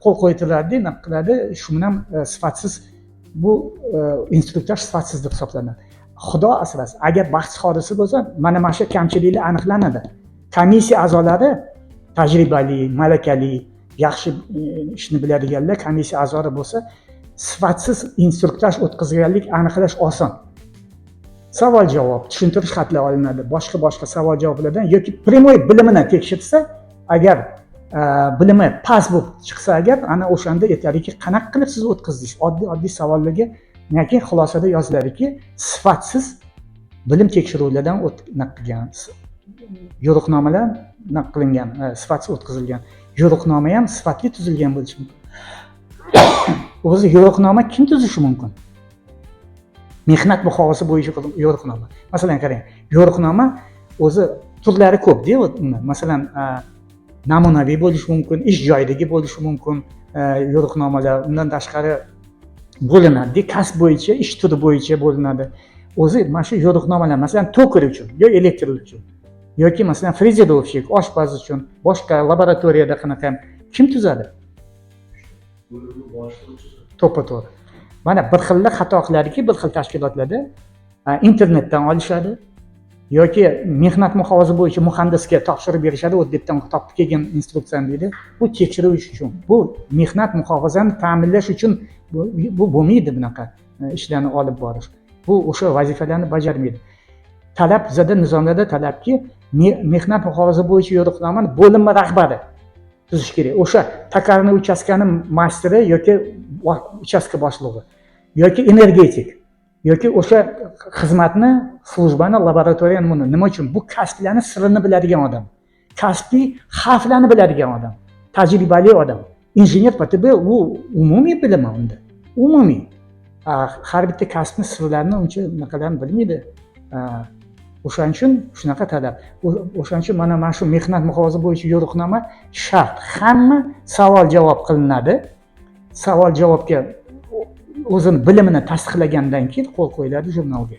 qo'l qo'yitiladi, nima qiladi, shu bilan sifatsiz bu instruktor sifatsiz deb hisoblanadi. Xudo asrasin, agar baxtsiz hodisa bo'lsa, mana shu kamchiliklar aniqlanadi. Komissiya a'zolari tajribali, malakali, yaxshi ishni biladiganlar komissiya a'zolari bo'lsa, sifatsiz instruktaj o'tkazganlik aniqlash oson. Savol javob, tushuntirish xatlar olinadi, boshqa savol javoblardan yoki primoy bilimini tekshirsa, agar bilimi past bo'lib chiqsa agar, ana o'shanda aytadiki, qanaqa qilib siz o'tkazdingiz? Oddiy savollarga yoki xulosada yoziladiki, sifatsiz bilim tekshiruvlardan o'tkazilgan, yo'riqnomalar qilingan, sifatsiz o'tkazilgan. Yo'riqnoma ham sifatli tuzilgan bo'lishi mumkin. O'zi yo'riqnoma kim tuzishi mumkin? Mehnat muhofazasi bo'yicha yo'riqnoma. Masalan, qarang, yo'riqnoma o'zi turlari ko'p-da, masalan, namunaviy bo'lishi mumkin, ish joyidagi bo'lishi mumkin, yo'riqnomalar. Undan tashqari bo'linadi, kasb bo'yicha, ish turi bo'yicha bo'linadi. O'zi mana shu yo'riqnomalar, masalan, to'kir uchun, yo elektr uchun, yoki masalan, frizerovщик, oshpaz uchun, boshqa laboratoriyada qanaqa ham kim tuzadi? To'ppa-to'g'ri. Mana bir xilla xato qiladiki, bir xil tashkilotlarda internetdan olishadi yoki mehnat muhofazasi bo'yicha muhandisga topshirib berishadi, u yerdan topib kelgan instruksiyani deydi. Bu tekshirish uchun, bu mehnat muhofazasini ta'minlash uchun bu bo'lmaydi bunaqa ishlarni olib borish. Bu o'sha vazifalarni bajarmaydi. Talab bizda nizomlarda talabki, mehnat muhofazasi bo'yicha yo'riqnomani bo'linma rahbari tuzish kerak. O'sha takarni uchastkani masteri yoki uchastka boshlig'i yoki energetik yoki o'sha xizmatni, slujbani, laboratoriyani buni nima uchun? Bu kasblarning sirini biladigan odam, kasbiy xavflarni biladigan odam, tajribali odam. Injener PTB u umumiy bilimi unda. Umumiy. Har bitta kasbning sirlarini uncha naqalarni bilmaydi. O'shaning uchun shunaqa talab. O'shaning uchun mana shu mehnat muhofazasi bo'yicha yo'riqnoma shart. Hamma savol javob qilinadi. Savol javobga o'zini bilimini tasdiqlagandan keyin qo'l qo'yiladi jurnalga.